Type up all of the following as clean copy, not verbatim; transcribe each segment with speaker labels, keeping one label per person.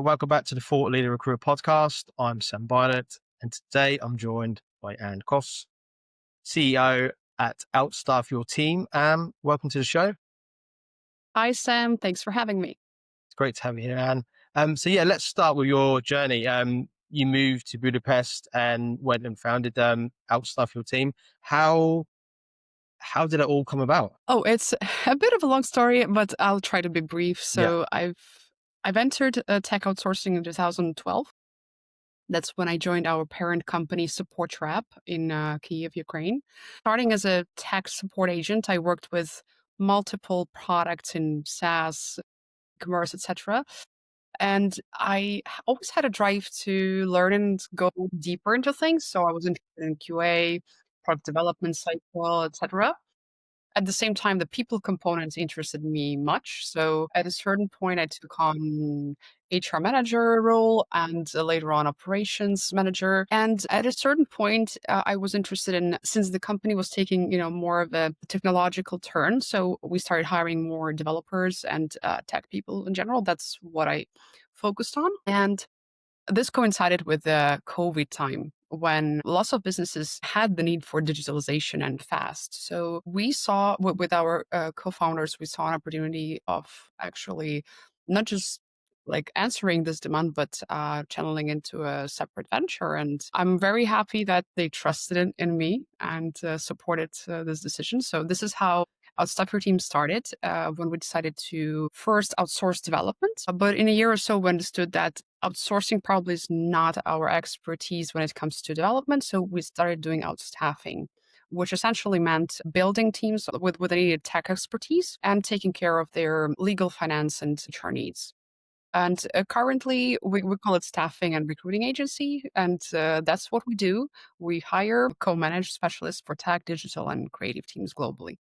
Speaker 1: Welcome back to the Thought Leader Recruiter podcast. I'm Sam Bylett, and today I'm joined by Ann Kuss, CEO at Outstaff Your Team. Welcome to the show. It's
Speaker 2: Hi, Sam. Thanks for having me.
Speaker 1: great to have you here, Ann. Let's start with your journey. You moved to Budapest and went and founded Outstaff Your Team. How did it all come about?
Speaker 2: Oh, it's a bit of a long story, but I'll try to be brief.
Speaker 1: Yeah.
Speaker 2: I've entered tech outsourcing in 2012. That's when I joined our parent company, Support Rep, in Kyiv, Ukraine. Starting as a tech support agent, I worked with multiple products in SaaS, commerce, etc. And always had a drive to learn and go deeper into things. So I was interested in QA, product development cycle, etc. At the same time, the people components interested me much. So at a certain point, I took on HR manager role and later on operations manager. And at a certain point, I was interested in, since the company was taking, more of a technological turn. So we started hiring more developers and tech people in general. That's what I focused on. And this coincided with the COVID time when lots of businesses had the need for digitalization and fast. So we saw with our co-founders, we saw an opportunity of actually not just like answering this demand, but channeling into a separate venture. And I'm very happy that they trusted in me and supported this decision. So this is how Outstaff Your Team started when we decided to first outsource development. But in a year or so, we understood that outsourcing probably is not our expertise when it comes to development. So we started doing outstaffing, which essentially meant building teams with the needed tech expertise and taking care of their legal, finance, and HR needs. And currently, we call it staffing and recruiting agency. And that's what we do. We hire co-managed specialists for tech, digital, and creative teams globally.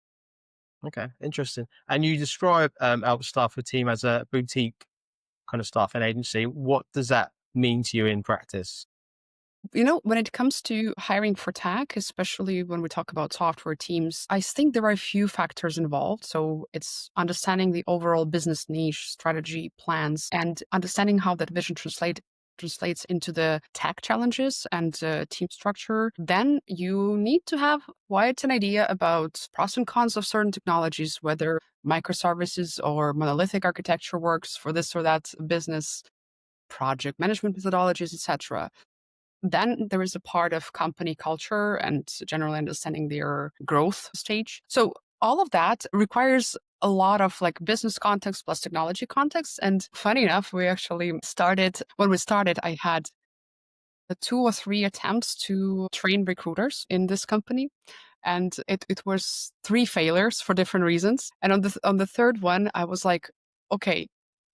Speaker 1: Okay, interesting. And you describe Outstaff Your Team as a boutique kind of staffing agency. What does that mean to you in practice?
Speaker 2: When it comes to hiring for tech, especially when we talk about software teams, I think there are a few factors involved. So it's understanding the overall business niche, strategy, plans, and understanding how that vision translates into the tech challenges and team structure. Then you need to have quite an idea about pros and cons of certain technologies, whether microservices or monolithic architecture works for this or that business, project management methodologies, etc. Then there is a part of company culture and generally understanding their growth stage. So all of that requires a lot of like business context plus technology context. And funny enough, when we started, I had two or three attempts to train recruiters in this company. And it was three failures for different reasons. And on the third one, I was like, okay,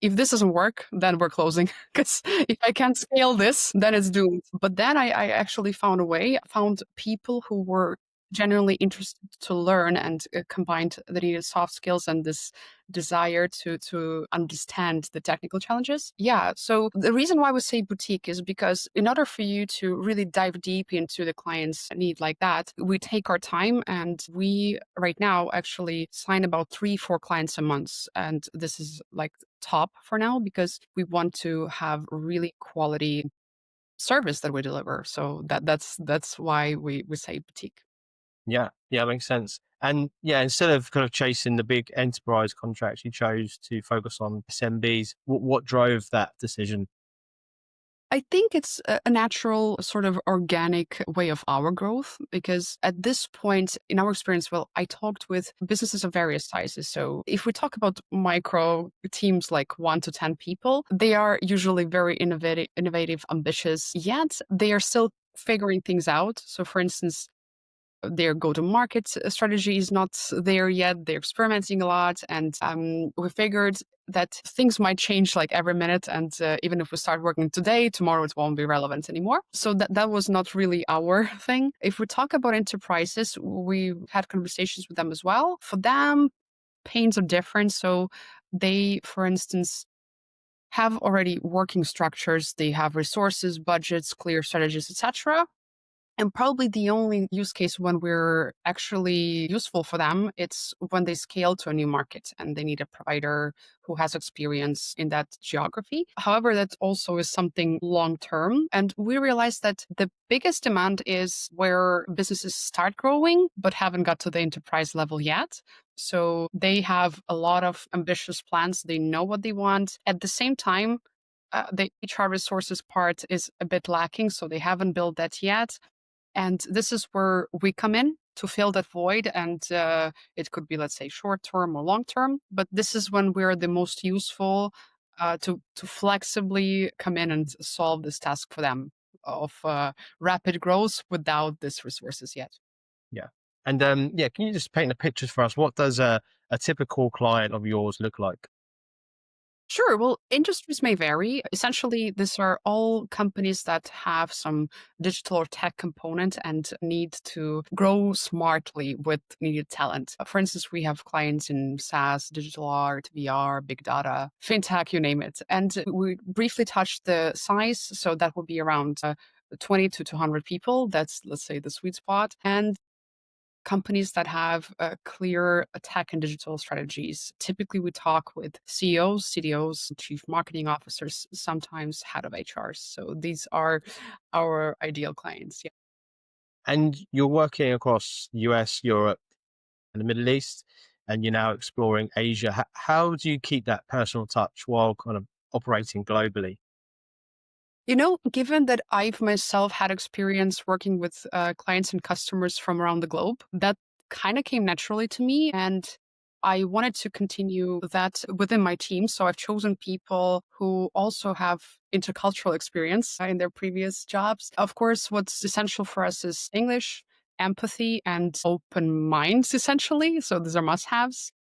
Speaker 2: if this doesn't work, then we're closing. Because if I can't scale this, then it's doomed. But then I actually found a way, found people who were genuinely interested to learn and combined the needed soft skills and this desire to understand the technical challenges. Yeah. So the reason why we say boutique is because in order for you to really dive deep into the client's need like that, we take our time and we right now actually sign about 3-4 clients a month. And this is like top for now because we want to have really quality service that we deliver. So that's why we say boutique.
Speaker 1: Yeah, yeah, makes sense. And yeah, instead of kind of chasing the big enterprise contracts, you chose to focus on SMBs. What drove that decision?
Speaker 2: I think it's a natural sort of organic way of our growth because at this point in our experience, well, I talked with businesses of various sizes. So if we talk about micro teams like 1 to 10 people, they are usually very innovative, ambitious, yet they are still figuring things out. So for instance, their go-to-market strategy is not there yet. They're experimenting a lot, and we figured that things might change like every minute. And even if we start working today, tomorrow it won't be relevant anymore. So that was not really our thing. If we talk about enterprises, we had conversations with them as well. For them, pains are different. So they, for instance, have already working structures. They have resources, budgets, clear strategies, etc. And probably the only use case when we're actually useful for them, it's when they scale to a new market and they need a provider who has experience in that geography. However, that also is something long term. And we realized that the biggest demand is where businesses start growing, but haven't got to the enterprise level yet. So they have a lot of ambitious plans. They know what they want. At the same time, the HR resources part is a bit lacking, so they haven't built that yet. And this is where we come in to fill that void. And it could be, let's say, short term or long term. But this is when we're the most useful to flexibly come in and solve this task for them of rapid growth without these resources yet.
Speaker 1: Yeah. And yeah, can you just paint the pictures for us? What does a typical client of yours look like?
Speaker 2: Sure. Well, industries may vary. Essentially, these are all companies that have some digital or tech component and need to grow smartly with needed talent. For instance, we have clients in SaaS, digital art, VR, big data, fintech, you name it. And we briefly touched the size. So that would be around 20 to 200 people. That's, let's say, the sweet spot. And companies that have clear tech and digital strategies. Typically, we talk with CEOs, CDOs, chief marketing officers, sometimes head of HR. So these are our ideal clients. Yeah.
Speaker 1: And you're working across US, Europe, and the Middle East, and you're now exploring Asia. How do you keep that personal touch while kind of operating globally?
Speaker 2: You know, given that I've myself had experience working with clients and customers from around the globe, that kind of came naturally to me. And I wanted to continue that within my team. So I've chosen people who also have intercultural experience in their previous jobs. Of course, what's essential for us is English, empathy, and open minds, essentially. So these are must haves.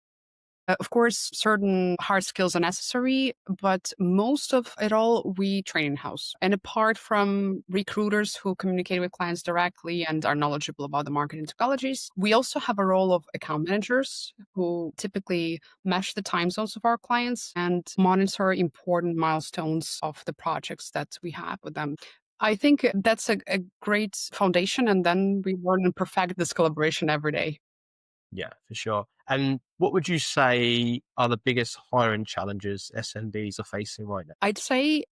Speaker 2: Of course, certain hard skills are necessary, but most of it all we train in house. And apart from recruiters who communicate with clients directly and are knowledgeable about the marketing technologies, we also have a role of account managers who typically mesh the time zones of our clients and monitor important milestones of the projects that we have with them. I think that's a great foundation. And then we learn and perfect this collaboration every day.
Speaker 1: Yeah, for sure. And what would you say are the biggest hiring challenges SMBs are facing right now?
Speaker 2: I'd say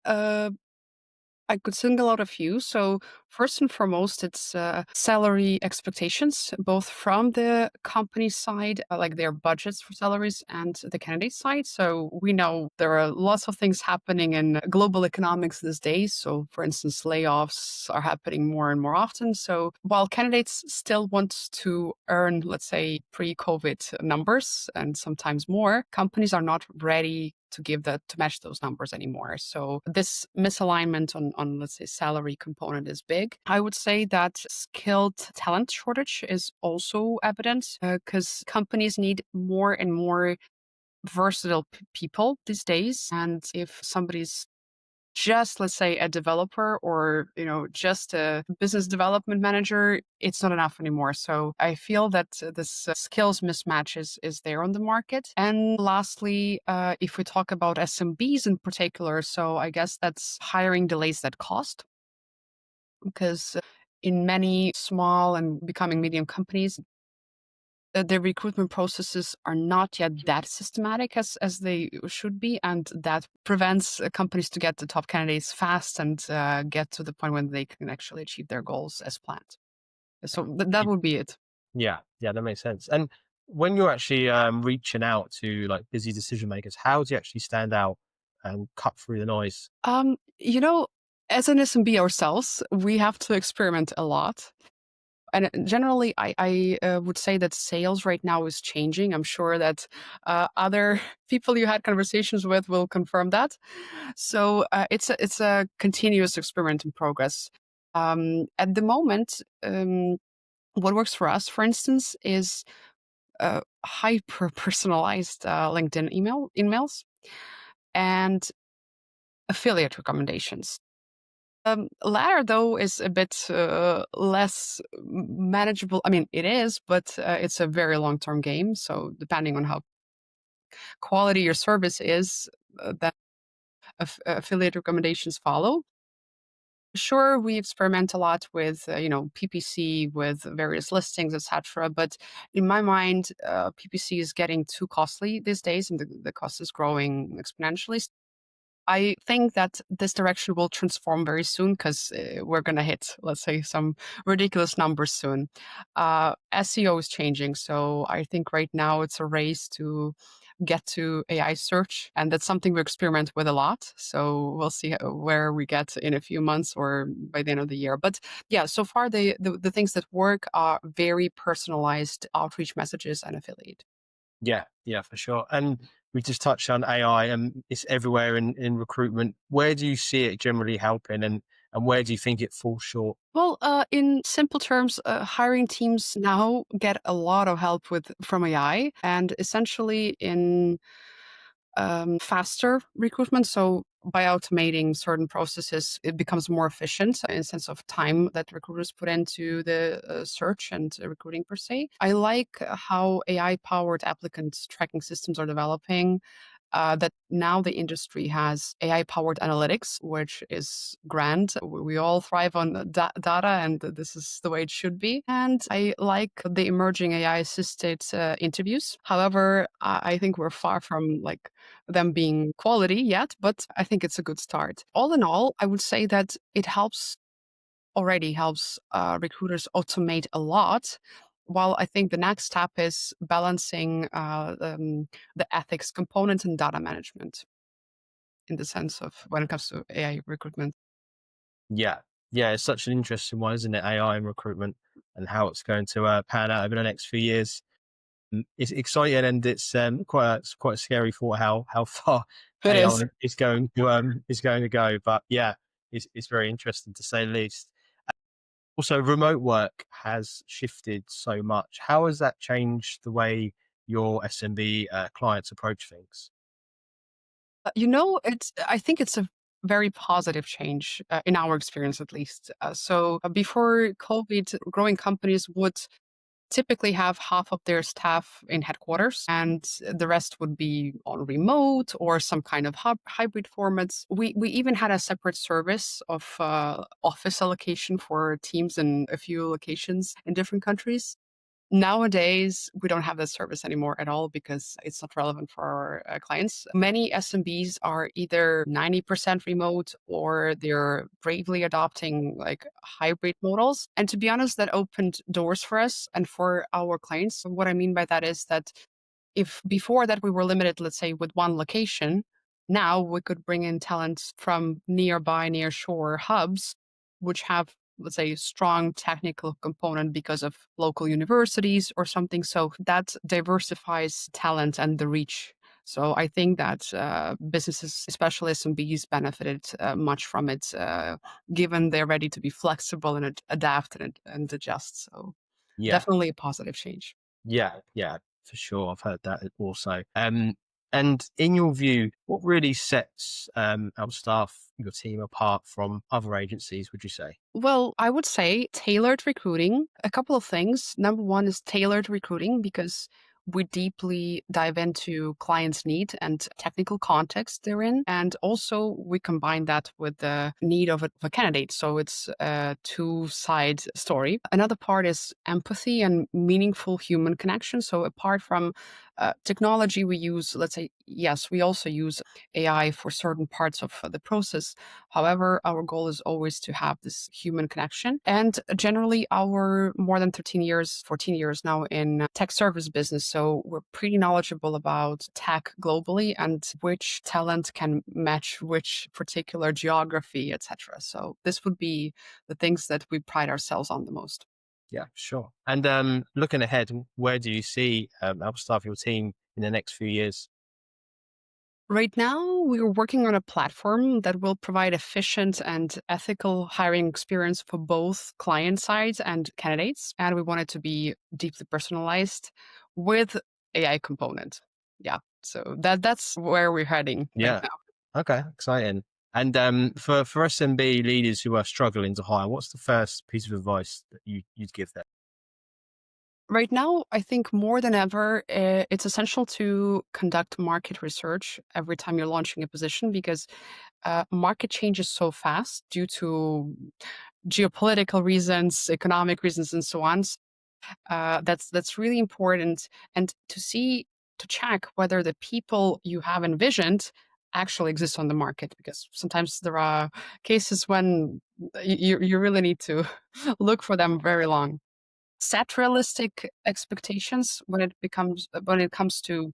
Speaker 2: I could single out a few. So, first and foremost, it's salary expectations, both from the company side, like their budgets for salaries, and the candidate side. So, we know there are lots of things happening in global economics these days. So, for instance, layoffs are happening more and more often. So, while candidates still want to earn, let's say, pre COVID numbers and sometimes more, companies are not ready to give that to match those numbers anymore. So this misalignment on let's say salary component is big. I would say that skilled talent shortage is also evident because companies need more and more versatile people these days. And if somebody's just let's say a developer or just a business development manager, it's not enough anymore. So I feel that this skills mismatch is there on the market. And lastly, if we talk about SMBs in particular, so I guess that's hiring delays that cost, because in many small and becoming medium companies, the recruitment processes are not yet that systematic as they should be, and that prevents companies to get the top candidates fast and get to the point when they can actually achieve their goals as planned. So that
Speaker 1: Y-
Speaker 2: would be it.
Speaker 1: Yeah, yeah, that makes sense. And when you're actually reaching out to like busy decision makers, how do you actually stand out and cut through the noise?
Speaker 2: Um, you know, as an SMB ourselves, we have to experiment a lot. And generally, I would say that sales right now is changing. I'm sure that other people you had conversations with will confirm that. So it's a continuous experiment in progress. At the moment, what works for us, for instance, is hyper personalized LinkedIn emails and affiliate recommendations. Latter, though, is a bit less manageable. I mean, it is, but it's a very long term game. So, depending on how quality your service is, that affiliate recommendations follow. Sure, we experiment a lot with, PPC, with various listings, etc. But in my mind, PPC is getting too costly these days, and the cost is growing exponentially. I think that this direction will transform very soon because we're going to hit, let's say, some ridiculous numbers soon. SEO is changing. So I think right now it's a race to get to AI search. And that's something we experiment with a lot. So we'll see where we get in a few months or by the end of the year. But yeah, so far the things that work are very personalized outreach messages and affiliate.
Speaker 1: Yeah, yeah, for sure. And we just touched on AI, and it's everywhere in recruitment. Where do you see it generally helping, and where do you think it falls short?
Speaker 2: Well, in simple terms, hiring teams now get a lot of help with from AI, and essentially in faster recruitment. So by automating certain processes, it becomes more efficient in sense of time that recruiters put into the search and recruiting per se. I like how AI-powered applicant tracking systems are developing. That now the industry has AI-powered analytics, which is grand. We all thrive on data, and this is the way it should be. And I like the emerging AI-assisted interviews. However, I think we're far from like them being quality yet, but I think it's a good start. All in all, I would say that it already helps recruiters automate a lot. While I think the next step is balancing the ethics component and data management in the sense of when it comes to AI recruitment.
Speaker 1: Yeah, yeah, it's such an interesting one, isn't it? AI and recruitment, and how it's going to pan out over the next few years. It's exciting, and it's quite a scary thought how far
Speaker 2: It
Speaker 1: AI
Speaker 2: is.
Speaker 1: is going to go. But yeah, it's very interesting to say the least. Also, remote work has shifted so much. How has that changed the way your SMB clients approach things?
Speaker 2: I think it's a very positive change in our experience, at least. Before COVID, growing companies would typically have half of their staff in headquarters and the rest would be on remote or some kind of hybrid formats. We even had a separate service of office allocation for teams in a few locations in different countries. Nowadays, we don't have that service anymore at all because it's not relevant for our clients. Many SMBs are either 90% remote or they're bravely adopting like hybrid models. And to be honest, that opened doors for us and for our clients. What I mean by that is that if before that we were limited, let's say, with one location, now we could bring in talents from nearby, near shore hubs, which have, let's say, strong technical component because of local universities or something. So that diversifies talent and the reach. So I think that businesses, especially SMBs, benefited much from it, given they're ready to be flexible and adapt and adjust. So
Speaker 1: Yeah,
Speaker 2: definitely a positive change.
Speaker 1: yeah, yeah, for sure. I've heard that also. And in your view, what really sets Outstaff your team apart from other agencies? Would you say?
Speaker 2: Well, I would say tailored recruiting. A couple of things. Number one is tailored recruiting because we deeply dive into clients' need and technical context they're in. And also, we combine that with the need of a candidate. So it's a two-side story. Another part is empathy and meaningful human connection. So apart from technology, we use, let's say, yes, we also use AI for certain parts of the process. However, our goal is always to have this human connection. And generally, our more than 13 years, 14 years now in tech service business. So we're pretty knowledgeable about tech globally and which talent can match which particular geography, etc. So this would be the things that we pride ourselves on the most.
Speaker 1: Yeah, sure. And looking ahead, where do you see Outstaff your team in the next few years?
Speaker 2: Right now, we're working on a platform that will provide efficient and ethical hiring experience for both client sides and candidates. And we want it to be deeply personalized with AI component. Yeah. So that's where we're heading right
Speaker 1: Yeah.
Speaker 2: now.
Speaker 1: Okay. Exciting. And for SMB leaders who are struggling to hire, what's the first piece of advice that you'd give them?
Speaker 2: Right now, I think more than ever, it's essential to conduct market research every time you're launching a position because market changes so fast due to geopolitical reasons, economic reasons, and so on. That's really important, and to check whether the people you have envisioned actually exist on the market, because sometimes there are cases when you really need to look for them very long. Set realistic expectations when it comes to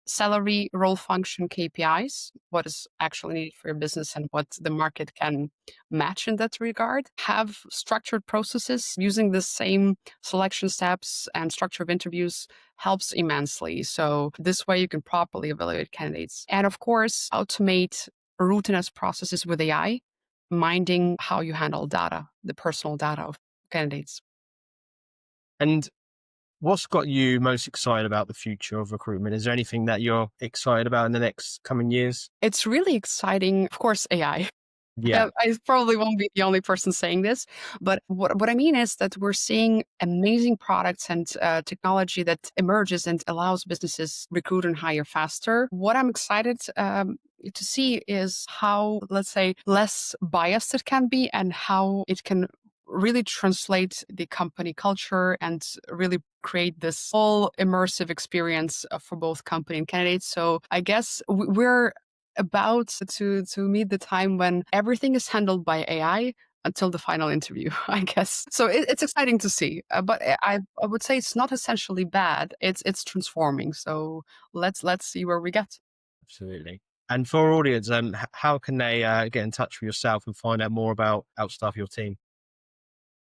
Speaker 2: salary, role function, KPIs, what is actually needed for your business and what the market can match in that regard. Have structured processes using the same selection steps and structure of interviews helps immensely. So this way you can properly evaluate candidates. And of course, automate routinous processes with AI, minding how you handle data, the personal data of candidates.
Speaker 1: And what's got you most excited about the future of recruitment? Is there anything that you're excited about in the next coming years?
Speaker 2: It's really exciting. Of course, AI.
Speaker 1: Yeah,
Speaker 2: I probably won't be the only person saying this, but what I mean is that we're seeing amazing products and technology that emerges and allows businesses recruit and hire faster. What I'm excited to see is how, let's say, less biased it can be and how it can really translate the company culture and really create this whole immersive experience for both company and candidates. So I guess we're about to meet the time when everything is handled by AI until the final interview, I guess. So it's exciting to see, but I would say it's not essentially bad. It's transforming. So let's see where we get.
Speaker 1: absolutely. And for our audience, how can they get in touch with yourself and find out more about Outstaff Your Team?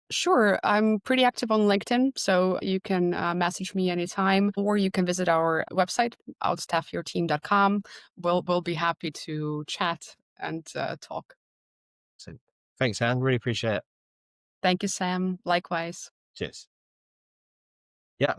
Speaker 2: Sure, I'm pretty active on LinkedIn, so you can message me anytime, or you can visit our website, outstaffyourteam.com. We'll be happy to chat and talk.
Speaker 1: So thanks, Anne. Really appreciate it.
Speaker 2: Thank you, Sam. Likewise.
Speaker 1: Cheers. Yeah.